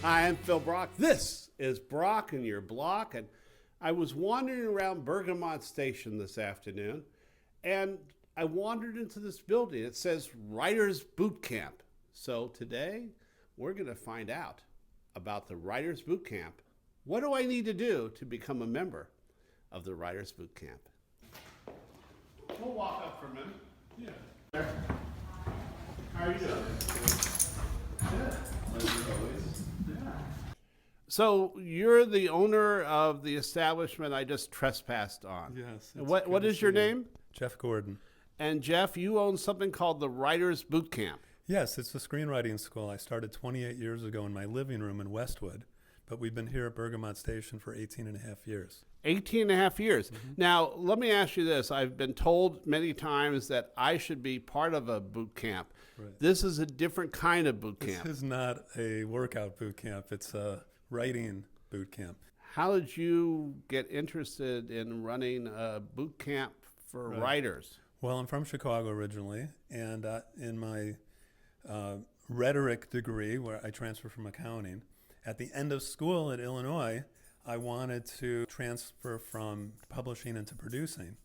Hi, I'm Phil Brock. This is Brock and Your Block, and I was wandering around Bergamot Station this afternoon, and I wandered into this building. It says Writers Boot Camp. So today, we're going to find out about the Writers Boot Camp. What do I need to do to become a member of the Writers Boot Camp? We'll walk up for a minute. Yeah. How are you doing? Good. So you're the owner of the establishment I just trespassed on. Yes. What is your name? Jeff Gordon. And Jeff, you own something called the Writers Boot Camp. Yes, it's a screenwriting school. I started 28 years ago in my living room in Westwood, but we've been here at Bergamot Station for 18 and a half years. 18 and a half years. Mm-hmm. Now, let me ask you this. I've been told many times that I should be part of a boot camp. Right. This is a different kind of boot camp. This is not a workout boot camp. It's a writing boot camp. How did you get interested in running a boot camp for writers? Well, I'm from Chicago originally, and in my rhetoric degree, where I transferred from accounting, at the end of school at Illinois, I wanted to transfer from publishing into producing.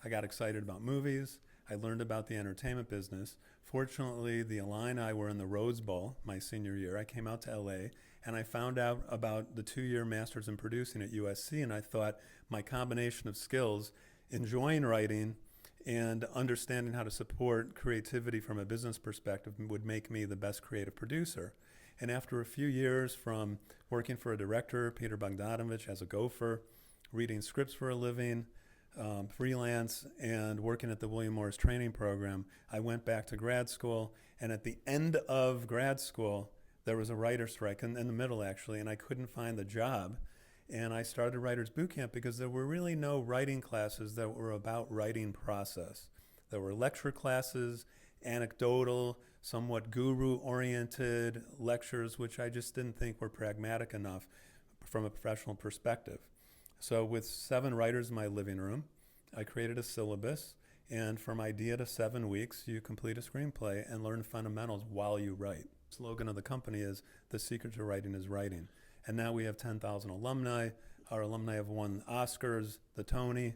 I got excited about movies. I learned about the entertainment business. Fortunately, the Illini were in the Rose Bowl my senior year. I came out to LA and I found out about the 2-year Masters in Producing at USC, and I thought my combination of skills, enjoying writing and understanding how to support creativity from a business perspective, would make me the best creative producer. And after a few years from working for a director, Peter Bogdanovich, as a gopher, reading scripts for a living, freelance, and working at the William Morris training program, I went back to grad school. And at the end of grad school, there was a writer's strike, in the middle actually, and I couldn't find the job. And I started Writers Boot Camp because there were really no writing classes that were about writing process. There were lecture classes, anecdotal, somewhat guru-oriented lectures, which I just didn't think were pragmatic enough from a professional perspective. So with 7 writers in my living room, I created a syllabus, and from idea to 7 weeks, you complete a screenplay and learn fundamentals while you write. The slogan of the company is, "The secret to writing is writing." And now we have 10,000 alumni. Our alumni have won Oscars, the Tony,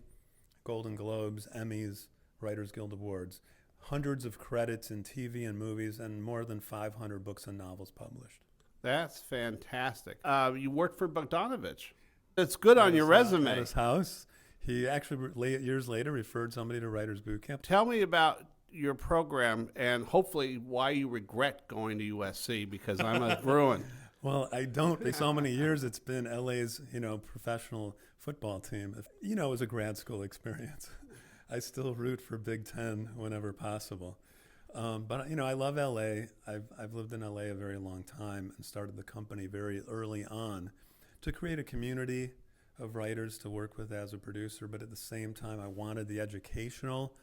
Golden Globes, Emmys, Writers Guild Awards, hundreds of credits in TV and movies, and more than 500 books and novels published. That's fantastic. You worked for Bogdanovich. It's good on your resume. At his house. He actually, years later, referred somebody to Writers Boot Camp. Tell me about your program and hopefully why you regret going to USC, because I'm a Bruin. Well, I don't. For so many years, it's been LA's, professional football team. It was a grad school experience. I still root for Big Ten whenever possible. But I love LA. I've lived in LA a very long time and started the company very early on to create a community of writers to work with as a producer. But at the same time, I wanted the educational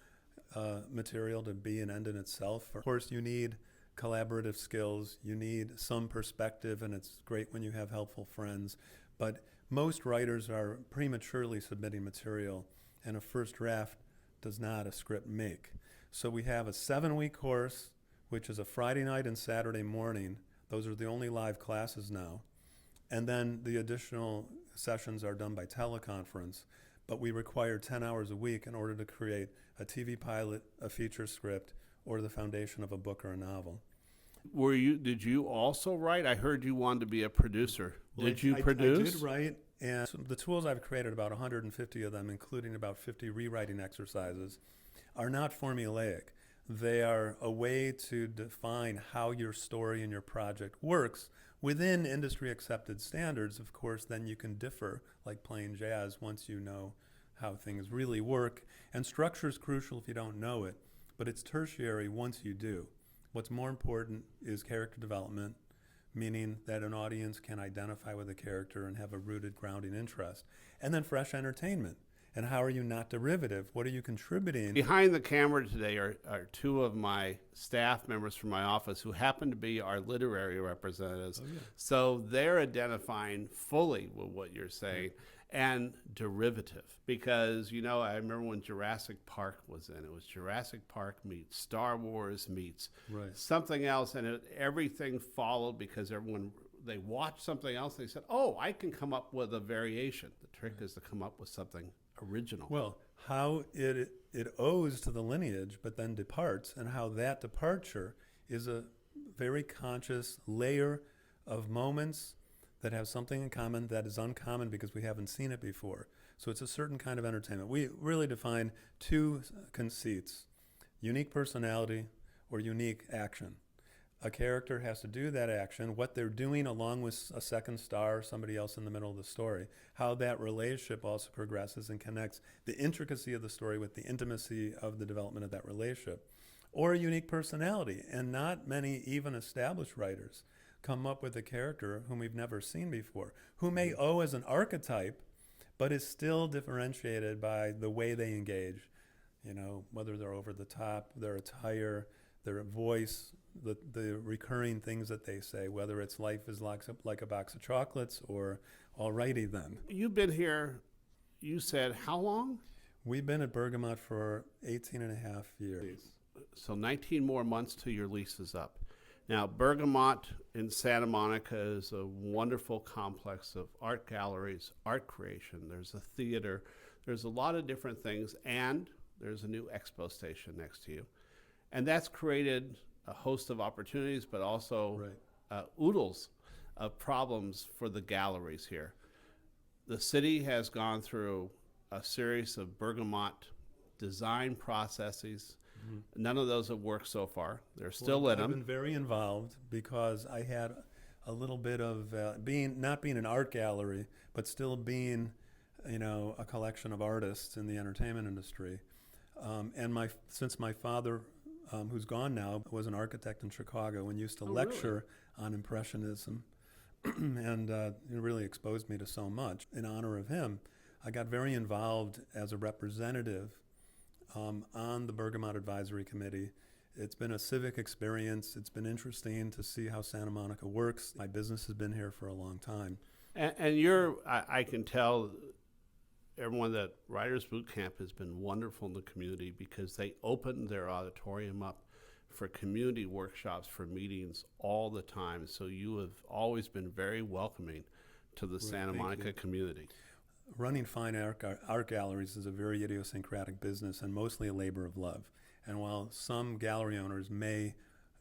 material to be an end in itself. Of course, you need collaborative skills, you need some perspective, and it's great when you have helpful friends. But most writers are prematurely submitting material, and a first draft does not a script make. So we have a 7-week course, which is a Friday night and Saturday morning. Those are the only live classes now. And then the additional sessions are done by teleconference. But we require 10 hours a week in order to create a TV pilot, a feature script, or the foundation of a book or a novel. Did you also write? I heard you wanted to be a producer. Did you produce? I did write, and the tools I've created, about 150 of them, including about 50 rewriting exercises, are not formulaic. They are a way to define how your story and your project works within industry accepted standards. Of course, then you can differ, like playing jazz, once you know how things really work. And structure is crucial if you don't know it, but it's tertiary once you do. What's more important is character development, meaning that an audience can identify with a character and have a rooted, grounding interest. And then fresh entertainment. And how are you not derivative? What are you contributing? Behind the camera today are 2 of my staff members from my office who happen to be our literary representatives. Oh, yeah. So they're identifying fully with what you're saying. And derivative, because, I remember when Jurassic Park was in, it was Jurassic Park meets Star Wars meets something else, and everything followed because everyone they watched something else. They said, "Oh, I can come up with a variation." The trick is to come up with something original. Well, how it owes to the lineage, but then departs, and how that departure is a very conscious layer of moments that have something in common that is uncommon because we haven't seen it before. So it's a certain kind of entertainment. We really define two conceits: unique personality or unique action. A character has to do that action, what they're doing along with a second star, somebody else in the middle of the story, how that relationship also progresses and connects the intricacy of the story with the intimacy of the development of that relationship. Or a unique personality, and not many even established writers come up with a character whom we've never seen before, who may owe as an archetype, but is still differentiated by the way they engage, whether they're over the top, their attire, their voice, the recurring things that they say, whether it's life is like a box of chocolates or alrighty then. You've been here, you said, how long? We've been at Bergamot for 18 and a half years. So 19 more months till your lease is up. Now, Bergamot in Santa Monica is a wonderful complex of art galleries, art creation. There's a theater. There's a lot of different things, and there's a new expo station next to you. And that's created a host of opportunities, but also oodles of problems for the galleries here. The city has gone through a series of Bergamot design processes. Mm-hmm. None of those have worked so far. They're still in them. I've been very involved because I had a little bit of not being an art gallery, but still being, a collection of artists in the entertainment industry. And since my father, who's gone now, was an architect in Chicago and used to lecture on Impressionism, and it really exposed me to so much. In honor of him, I got very involved as a representative on the Bergamot Advisory Committee. It's been a civic experience. It's been interesting to see how Santa Monica works. My business has been here for a long time. And I can tell everyone that Writers Boot Camp has been wonderful in the community because they open their auditorium up for community workshops, for meetings all the time. So you have always been very welcoming to the Santa Monica community. Running fine art galleries is a very idiosyncratic business and mostly a labor of love. And while some gallery owners may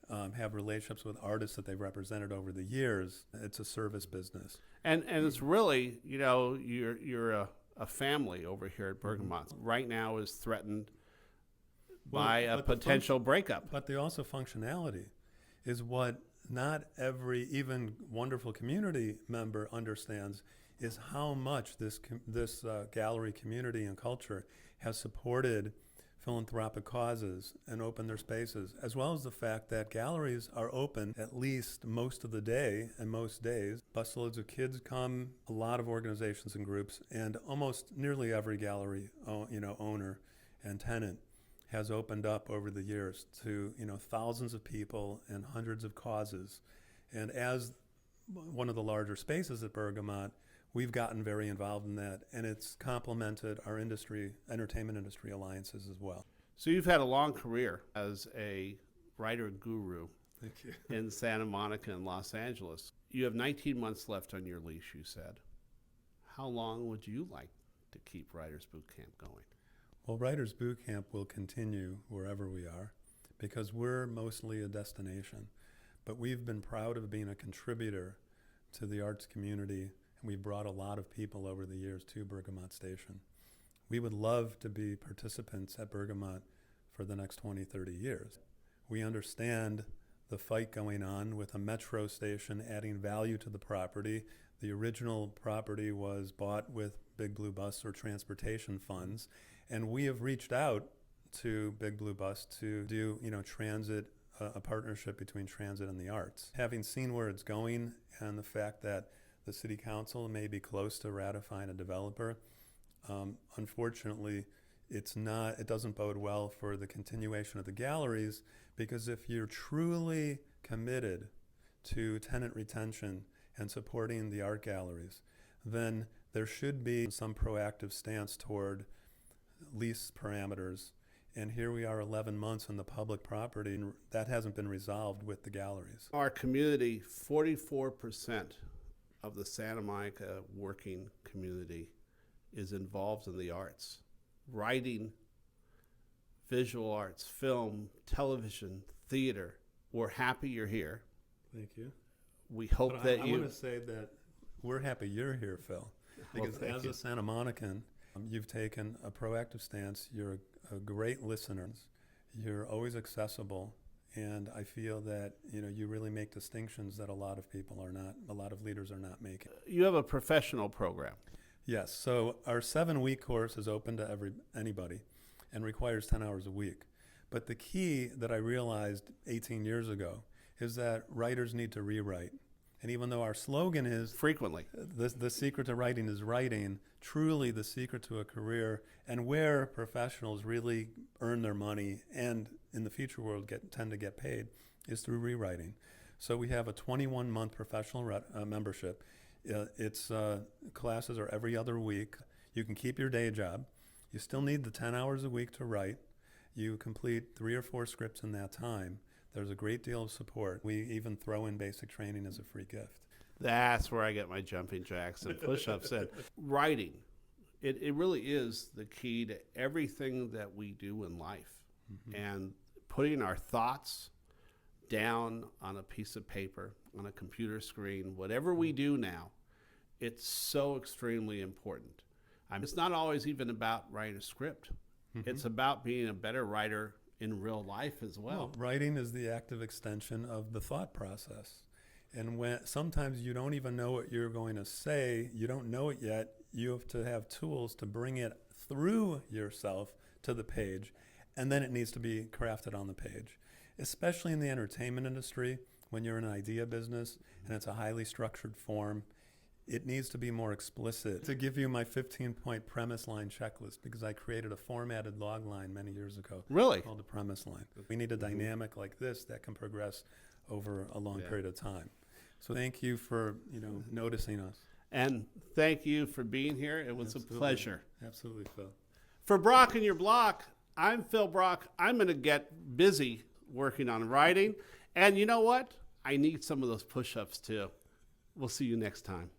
have relationships with artists that they've represented over the years, it's a service business. And it's really, you're a family over here at Bergamot. Right now is threatened by a potential breakup. But the also functionality is what not every even wonderful community member understands, is how much this gallery community and culture has supported philanthropic causes and opened their spaces, as well as the fact that galleries are open at least most of the day and most days. Busloads of kids come, a lot of organizations and groups, and almost nearly every gallery owner and tenant has opened up over the years to thousands of people and hundreds of causes. And as one of the larger spaces at Bergamot, we've gotten very involved in that, and it's complemented our entertainment industry alliances as well. So you've had a long career as a writer guru in Santa Monica and Los Angeles. You have 19 months left on your lease, you said. How long would you like to keep Writers Boot Camp going? Well, Writers Boot Camp will continue wherever we are because we're mostly a destination. But we've been proud of being a contributor to the arts community. We've brought a lot of people over the years to Bergamot Station. We would love to be participants at Bergamot for the next 20, 30 years. We understand the fight going on with a metro station adding value to the property. The original property was bought with Big Blue Bus or transportation funds, and we have reached out to Big Blue Bus to do, transit, a partnership between transit and the arts. Having seen where it's going and the fact that the city council may be close to ratifying a developer. Unfortunately, it doesn't bode well for the continuation of the galleries, because if you're truly committed to tenant retention and supporting the art galleries, then there should be some proactive stance toward lease parameters And here we are 11 months on the public property, and that hasn't been resolved with the galleries. Our community, 44% of the Santa Monica working community is involved in the arts. Writing, visual arts, film, television, theater. We're happy you're here. Thank you. We hope But that I you... want to say that we're happy you're here, Phil, because thank as you. a Santa Monican, you've taken a proactive stance. You're a great listener. You're always accessible, and I feel that you really make distinctions that a lot of people are not, a lot of leaders are not making. You have a professional program. Yes, so our 7-week course is open to anybody and requires 10 hours a week. But the key that I realized 18 years ago is that writers need to rewrite. And even though our slogan is Frequently. the secret to writing is writing, truly the secret to a career and where professionals really earn their money and in the future world tend to get paid is through rewriting. So we have a 21-month professional membership. Its classes are every other week. You can keep your day job. You still need the 10 hours a week to write. You complete 3 or 4 scripts in that time. There's a great deal of support. We even throw in basic training as a free gift. That's where I get my jumping jacks and push-ups in. Writing, it really is the key to everything that we do in life. Mm-hmm. And putting our thoughts down on a piece of paper, on a computer screen, whatever we do now, it's so extremely important. It's not always even about writing a script. Mm-hmm. It's about being a better writer in real life as well. Writing is the active extension of the thought process. And when sometimes you don't even know what you're going to say, you don't know it yet, you have to have tools to bring it through yourself to the page, and then it needs to be crafted on the page. Especially in the entertainment industry, when you're in an idea business and it's a highly structured form, it needs to be more explicit. To give you my 15-point premise line checklist, because I created a formatted log line many years ago. Really? Called the premise line. We need a dynamic like this that can progress over a long period of time. So thank you for noticing us. And thank you for being here. It was Absolutely. a pleasure. Absolutely, Phil. For Brock and Your Block, I'm Phil Brock. I'm going to get busy working on writing. And you know what? I need some of those push-ups too. We'll see you next time.